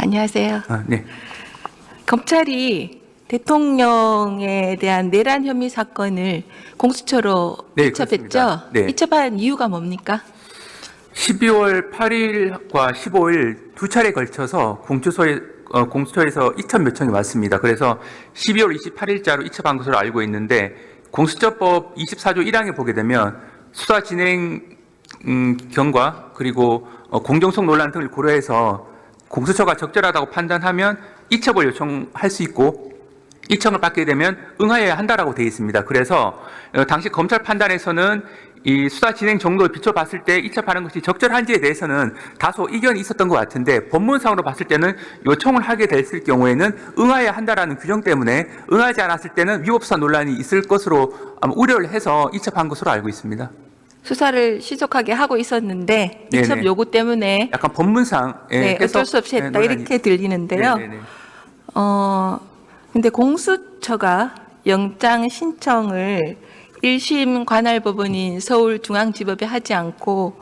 안녕하세요. 네. 검찰이 대통령에 대한 내란 혐의 사건을 공수처로 네, 이첩했죠? 그렇습니다. 네. 이첩한 이유가 뭡니까? 12월 8일과 15일 두 차례 걸쳐서 공수처에서 이첩 요청이 왔습니다. 그래서 12월 28일자로 이첩한 것으로 알고 있는데 공수처법 24조 1항에 보게 되면 수사 진행 경과 그리고 공정성 논란 등을 고려해서 공수처가 적절하다고 판단하면 이첩을 요청할 수 있고 이청을 받게 되면 응하여야 한다라고 되어 있습니다. 그래서 당시 검찰 판단에서는 이 수사 진행 정도를 비춰봤을 때 이첩하는 것이 적절한지에 대해서는 다소 이견이 있었던 것 같은데 법문상으로 봤을 때는 요청을 하게 됐을 경우에는 응하여야 한다라는 규정 때문에 응하지 않았을 때는 위법수사 논란이 있을 것으로 아마 우려를 해서 이첩한 것으로 알고 있습니다. 수사를 신속하게 하고 있었는데 네네. 이첩 요구 때문에 약간 법문상 네, 어쩔 수 없이 했다 이렇게 들리는데요. 네네네. 근데 공수처가 영장 신청을 1심 관할법원인 서울중앙지법에 하지 않고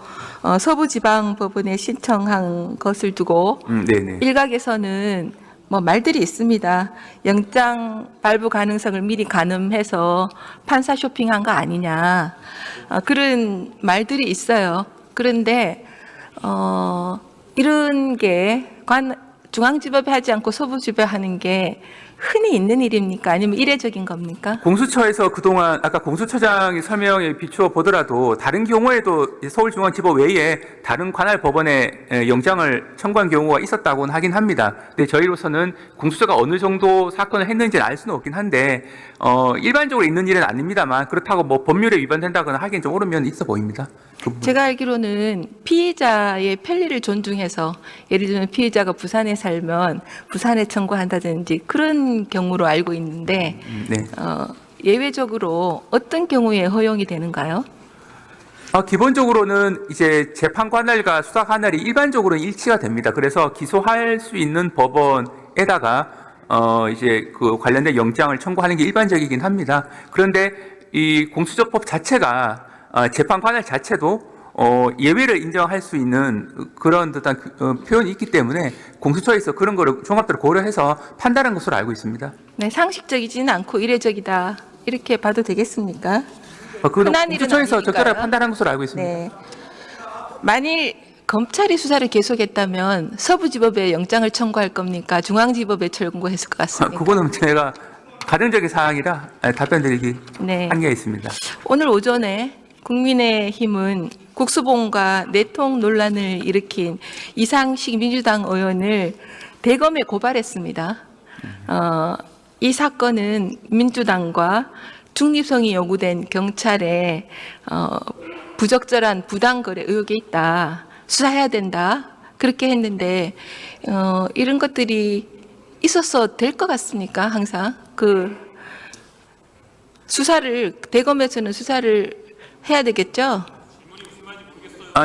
서부지방법원에 신청한 것을 두고 네네. 일각에서는 뭐 말들이 있습니다. 영장 발부 가능성을 미리 가늠해서 판사 쇼핑한 거 아니냐 그런 말들이 있어요. 그런데 이런 게 중앙지법에 하지 않고 서부지법에 하는 게 흔히 있는 일입니까? 아니면 이례적인 겁니까? 공수처에서 그동안 아까 공수처장이 설명에 비추어 보더라도 다른 경우에도 서울중앙지법 외에 다른 관할 법원에 영장을 청구한 경우가 있었다고는 하긴 합니다. 근데 저희로서는 공수처가 어느 정도 사건을 했는지는 알 수는 없긴 한데 일반적으로 있는 일은 아닙니다만 그렇다고 뭐 법률에 위반된다거나 하기엔 좀 옳은 면이 있어 보입니다. 제가 알기로는 피의자의 편리를 존중해서 예를 들면 피의자가 부산에 살면 부산에 청구한다든지 그런 경우로 알고 있는데 네. 예외적으로 어떤 경우에 허용이 되는가요? 기본적으로는 이제 재판 관할과 수사 관할이 일반적으로 일치가 됩니다. 그래서 기소할 수 있는 법원에다가 이제 그 관련된 영장을 청구하는 게 일반적이긴 합니다. 그런데 이 공수처법 자체가 재판 관할 자체도 예외를 인정할 수 있는 그런 듯한 표현이 있기 때문에 공수처에서 그런 거를 종합적으로 고려해서 판단한 것으로 알고 있습니다. 네, 상식적이지는 않고 이례적이다 이렇게 봐도 되겠습니까? 그건 흔한 일은 공수처에서 아니니까요. 적절하게 판단한 것으로 알고 있습니다. 네. 만일 검찰이 수사를 계속했다면 서부지법에 영장을 청구할 겁니까? 중앙지법에 청구했을 것 같습니까? 그거는 제가 가정적인 사항이라 답변드리기 네. 한계가 있습니다. 오늘 오전에 국민의힘은 국수본과 내통 논란을 일으킨 이상식 민주당 의원을 대검에 고발했습니다. 이 사건은 민주당과 중립성이 요구된 경찰의 부적절한 부당거래 의혹이 있다. 수사해야 된다. 그렇게 했는데 이런 것들이 있어서 될 것 같습니까? 항상 그 수사를 대검에서는 수사를 해야 되겠죠?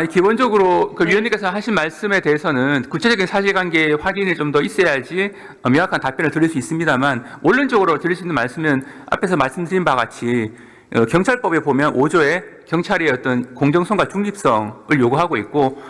기본적으로 그 위원님께서 하신 말씀에 대해서는 구체적인 사실관계 확인이 좀 더 있어야지 명확한 답변을 드릴 수 있습니다만 원론적으로 드릴 수 있는 말씀은 앞에서 말씀드린 바와 같이 경찰법에 보면 5조에 경찰의 어떤 공정성과 중립성을 요구하고 있고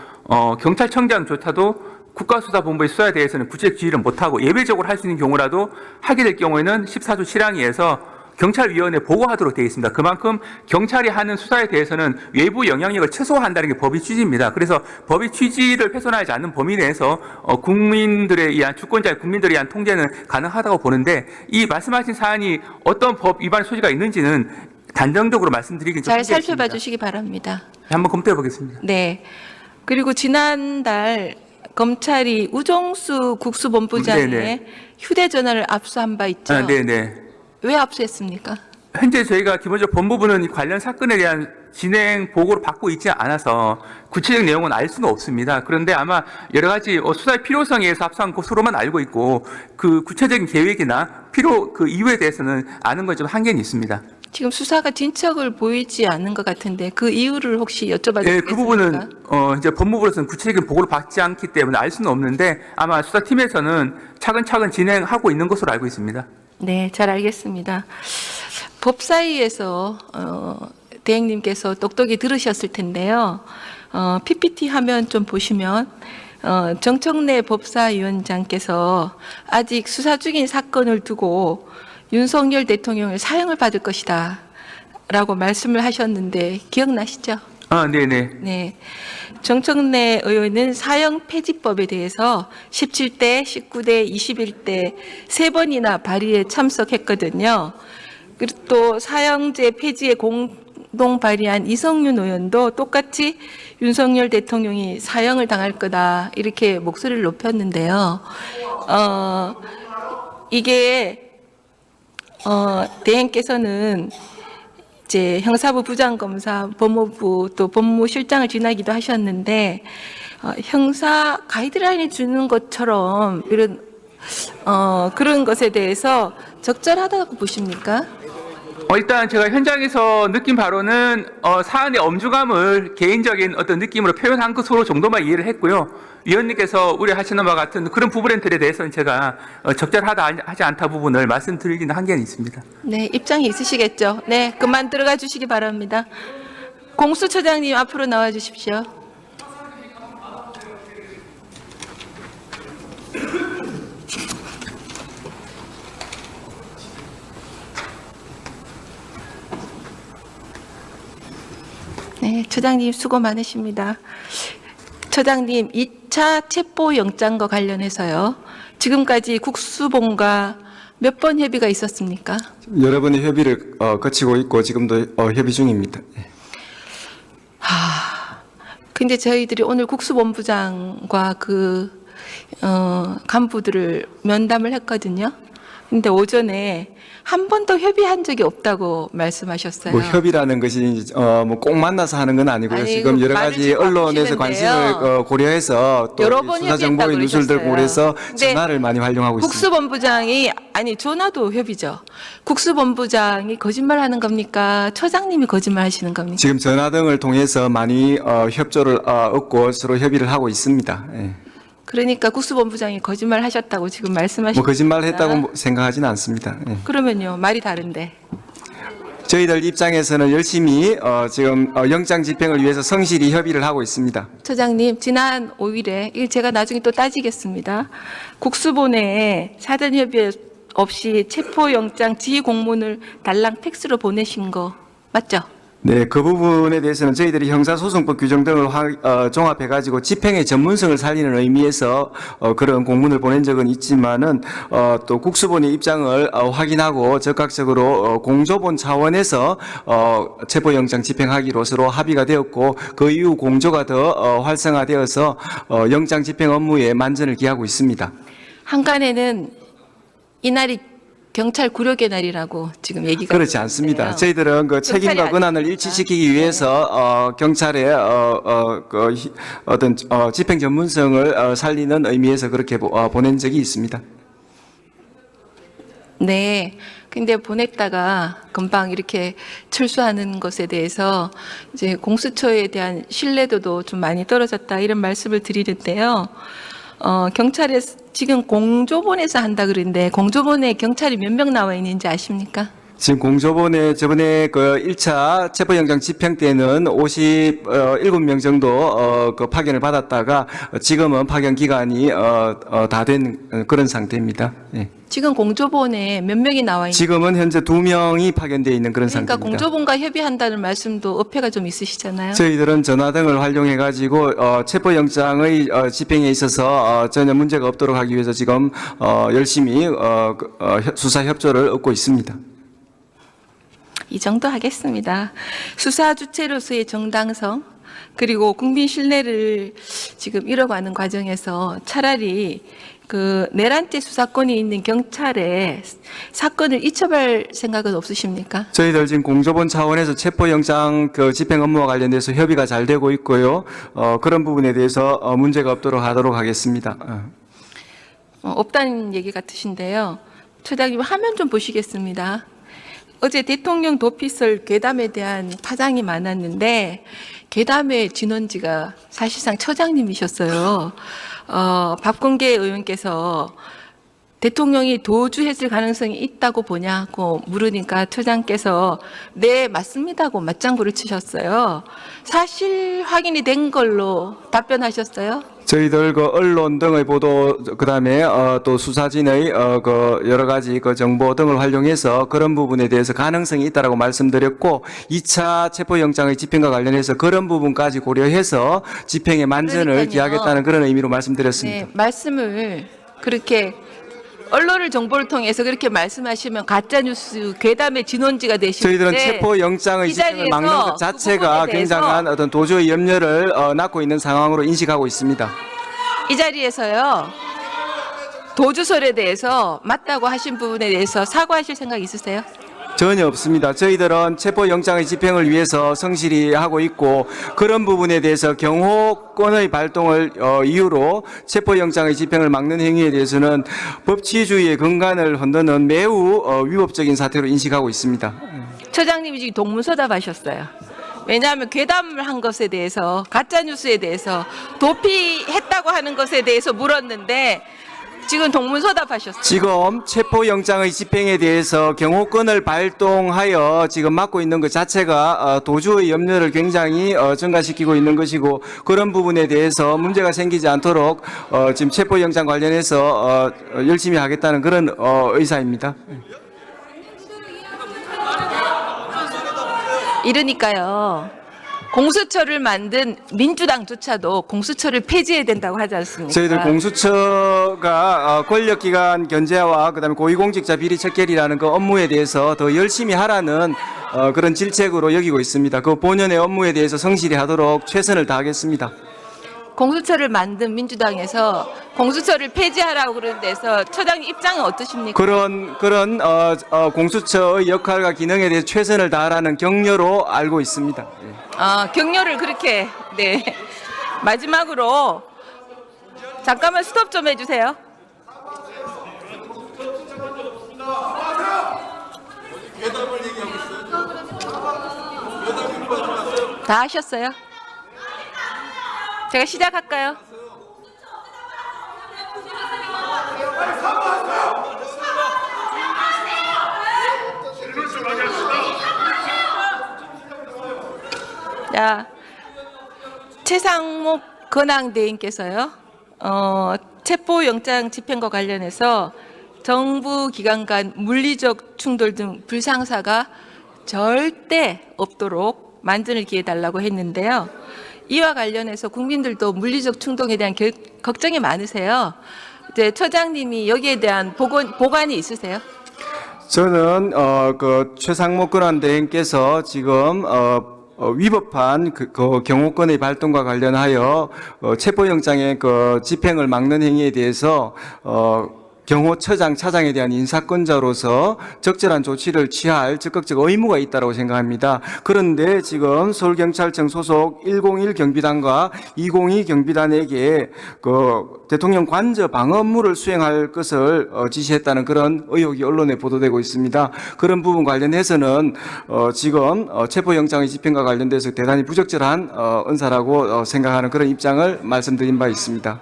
경찰청장조차도 국가수사본부의 수사에 대해서는 구체적 지휘를 못하고 예외적으로 할 수 있는 경우라도 하게 될 경우에는 14조 7항에서 경찰위원회에 보고하도록 되어 있습니다. 그만큼 경찰이 하는 수사에 대해서는 외부 영향력을 최소화한다는 게 법의 취지입니다. 그래서 법의 취지를 훼손하지 않는 범위 내에서 국민들에 의한 주권자의 국민들에 의한 통제는 가능하다고 보는데 이 말씀하신 사안이 어떤 법 위반 소지가 있는지는 단정적으로 말씀드리긴 좀 잘 한계가 살펴봐 있습니다. 주시기 바랍니다. 한번 검토해 보겠습니다. 네. 그리고 지난달 검찰이 우종수 국수본부장의 네네. 휴대전화를 압수한 바 있죠? 네네. 왜 압수했습니까? 현재 저희가 기본적으로 법무부는 관련 사건에 대한 진행 보고를 받고 있지 않아서 구체적 내용은 알 수는 없습니다. 그런데 아마 여러 가지 수사의 필요성에 의해서 압수한 것으로만 알고 있고 그 구체적인 계획이나 그 이유에 대해서는 아는 건 좀 한계는 있습니다. 지금 수사가 진척을 보이지 않는 것 같은데 그 이유를 혹시 여쭤봐도 네, 되겠습니까? 그 부분은 이제 법무부로서는 구체적인 보고를 받지 않기 때문에 알 수는 없는데 아마 수사팀에서는 차근차근 진행하고 있는 것으로 알고 있습니다. 네, 잘 알겠습니다. 법사위에서 대행님께서 똑똑히 들으셨을 텐데요. PPT 화면 좀 보시면 정청래 법사위원장께서 아직 수사 중인 사건을 두고 윤석열 대통령을 사형을 받을 것이다 라고 말씀을 하셨는데 기억나시죠? 네네. 네. 정청래 의원은 사형 폐지법에 대해서 17대, 19대, 21대 세 번이나 발의에 참석했거든요. 그리고 또 사형제 폐지에 공동 발의한 이성윤 의원도 똑같이 윤석열 대통령이 사형을 당할 거다 이렇게 목소리를 높였는데요. 이게 대행께서는 이제 형사부 부장검사, 법무부 또 법무실장을 지나기도 하셨는데 형사 가이드라인을 주는 것처럼 이런 그런 것에 대해서 적절하다고 보십니까? 일단 제가 현장에서 느낀 바로는 사안의 엄중함을 개인적인 어떤 느낌으로 표현한 것으로 정도만 이해를 했고요. 위원님께서 우려하시는 바와 같은 그런 부분들에 대해서는 제가 적절하다 하지 않다 부분을 말씀드리기는 한계는 있습니다. 네, 입장이 있으시겠죠. 네, 그만 들어가 주시기 바랍니다. 공수처장님 앞으로 나와 주십시오. 네, 처장님 수고 많으십니다. 처장님, 2차 체포영장과 관련해서요. 지금까지 국수본과 몇 번 협의가 있었습니까? 여러 번의 협의를 거치고 있고 지금도 협의 중입니다. 근데 저희들이 오늘 국수본부장과 그 간부들을 면담을 했거든요. 근데 오전에 한 번도 협의한 적이 없다고 말씀하셨어요. 뭐 협의라는 것이 뭐 꼭 만나서 하는 건 아니고요. 아니, 지금 여러 말을 가지 지금 언론에서 바꾸시는데요. 관심을 고려해서 또 여러 번 수사 정보의 협의했다고 누설들 그러셨어요. 고려해서 근데 전화를 많이 활용하고 있습니다. 국수본부장이 아니 전화도 협의죠. 국수본부장이 거짓말하는 겁니까? 처장님이 거짓말하시는 겁니까? 지금 전화 등을 통해서 많이 협조를 얻고 서로 협의를 하고 있습니다. 예. 그러니까 국수본부장이 거짓말하셨다고 지금 말씀하시는 뭐 거짓말을 했다고 생각하지는 않습니다. 예. 그러면요 말이 다른데. 저희들 입장에서는 열심히 지금 영장 집행을 위해서 성실히 협의를 하고 있습니다. 처장님 지난 5일에 이거 제가 나중에 또 따지겠습니다. 국수본에 사전 협의 없이 체포영장 지휘 공문을 달랑 팩스로 보내신 거 맞죠? 네, 그 부분에 대해서는 저희들이 형사소송법 규정 등을 종합해가지고 집행의 전문성을 살리는 의미에서 그런 공문을 보낸 적은 있지만은 또 국수본의 입장을 확인하고 적극적으로 공조본 차원에서 체포영장 집행하기로 서로 합의가 되었고 그 이후 공조가 더 활성화되어서 영장 집행 업무에 만전을 기하고 있습니다. 한간에는 이날이 경찰 굴욕의 날이라고 지금 얘기가 그렇지 않습니다. 있는데요. 저희들은 그 책임과 경찰이 권한을 아닙니까? 일치시키기 위해서 경찰의 어떤 집행 전문성을 살리는 의미에서 그렇게 보낸 적이 있습니다. 네. 근데 보냈다가 금방 이렇게 철수하는 것에 대해서 이제 공수처에 대한 신뢰도도 좀 많이 떨어졌다 이런 말씀을 드리는데요. 경찰에 지금 공조본에서 한다 그러는데 공조본에 경찰이 몇 명 나와 있는지 아십니까? 지금 공조본에 저번에 그 1차 체포영장 집행 때는 57명 정도 그 파견을 받았다가 지금은 파견 기간이 다 된 그런 상태입니다. 예. 지금 공조본에 몇 명이 나와 있는 지금은 현재 2명이 파견되어 있는 그런 그러니까 상태입니다. 공조본과 협의한다는 말씀도 어폐가 좀 있으시잖아요. 저희들은 전화 등을 활용해 가지고 체포영장의 집행에 있어서 전혀 문제가 없도록 하기 위해서 지금 열심히 수사 협조를 얻고 있습니다. 이 정도 하겠습니다. 수사 주체로서의 정당성 그리고 국민 신뢰를 지금 잃어가는 과정에서 차라리 그 내란죄 수사권이 있는 경찰에 사건을 이첩할 생각은 없으십니까? 저희들 지금 공조본 차원에서 체포영장 그 집행 업무와 관련돼서 협의가 잘 되고 있고요. 그런 부분에 대해서 문제가 없도록 하도록 하겠습니다. 없다는 얘기 같으신데요. 처장님 화면 좀 보시겠습니다. 어제 대통령 도피설 괴담에 대한 파장이 많았는데 괴담의 진원지가 사실상 처장님이셨어요. 박범계 의원께서 대통령이 도주했을 가능성이 있다고 보냐고 물으니까 처장께서 네, 맞습니다고 맞장구를 치셨어요. 사실 확인이 된 걸로 답변하셨어요. 저희들 그 언론 등의 보도 그다음에 또 수사진의 그 여러 가지 그 정보 등을 활용해서 그런 부분에 대해서 가능성이 있다라고 말씀드렸고 2차 체포영장의 집행과 관련해서 그런 부분까지 고려해서 집행의 만전을 그러니까요. 기하겠다는 그런 의미로 말씀드렸습니다. 네, 말씀을 그렇게 언론을 정보를 통해서 그렇게 말씀하시면 가짜 뉴스 괴담의 진원지가 되시는데 저희들은 체포영장의 이 집행을 자리에서 막는 것 그 자체가 부분에 대해서 굉장한 어떤 도주의 염려를 낳고 있는 상황으로 인식하고 있습니다. 이 자리에서요. 도주설에 대해서 맞다고 하신 부분에 대해서 사과하실 생각 있으세요? 전혀 없습니다. 저희들은 체포영장의 집행을 위해서 성실히 하고 있고 그런 부분에 대해서 경호권의 발동을 이유로 체포영장의 집행을 막는 행위에 대해서는 법치주의의 근간을 흔드는 매우 위법적인 사태로 인식하고 있습니다. 처장님이 지금 동문서답하셨어요. 왜냐하면 괴담을 한 것에 대해서 가짜 뉴스에 대해서 도피했다고 하는 것에 대해서 물었는데 지금 동문서답하셨어요. 지금 체포영장의 집행에 대해서 경호권을 발동하여 지금 막고 있는 것 자체가 도주의 염려를 굉장히 증가시키고 있는 것이고 그런 부분에 대해서 문제가 생기지 않도록 지금 체포영장 관련해서 열심히 하겠다는 그런 의사입니다. 이러니까요. 공수처를 만든 민주당조차도 공수처를 폐지해야 된다고 하지 않습니까? 저희들 공수처가 권력기관 견제와 그다음에 고위공직자 비리 척결이라는 그 업무에 대해서 더 열심히 하라는 그런 질책으로 여기고 있습니다. 그 본연의 업무에 대해서 성실히 하도록 최선을 다하겠습니다. 공수처를 만든 민주당에서 공수처를 폐지하라고 그러는 데서 처장님 입장은 어떠십니까? 그런 공수처의 역할과 기능에 대해서 최선을 다하라는 격려로 알고 있습니다. 격려를 그렇게 네. 마지막으로 잠깐만 스톱 좀 해주세요. 다 하셨어요? 제가 시작할까요? 자, 최상목 근황대행께서요. 체포영장 집행과 관련해서 정부 기관 간 물리적 충돌 등 불상사가 절대 없도록 만전을 기해달라고 했는데요. 이와 관련해서 국민들도 물리적 충동에 대한 걱정이 많으세요. 이제 처장님이 여기에 대한 보관이 있으세요? 저는 그 최상목 근황대행께서 지금 위법한 그 경호권의 발동과 관련하여 체포영장의 그 집행을 막는 행위에 대해서 경호처장, 차장에 대한 인사권자로서 적절한 조치를 취할 적극적 의무가 있다고 생각합니다. 그런데 지금 서울경찰청 소속 101 경비단과 202 경비단에게 그 대통령 관저 방어 업무를 수행할 것을 지시했다는 그런 의혹이 언론에 보도되고 있습니다. 그런 부분 관련해서는 지금 체포영장의 집행과 관련돼서 대단히 부적절한 언사라고 생각하는 그런 입장을 말씀드린 바 있습니다.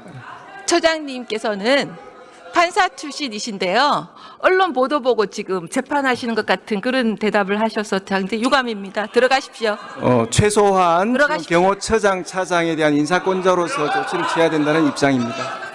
처장님께서는 판사 출신이신데요. 언론 보도 보고 지금 재판하시는 것 같은 그런 대답을 하셔서 상당히 유감입니다. 들어가십시오. 최소한 들어가십시오. 경호처장, 차장에 대한 인사권자로서 조치를 취해야 된다는 입장입니다.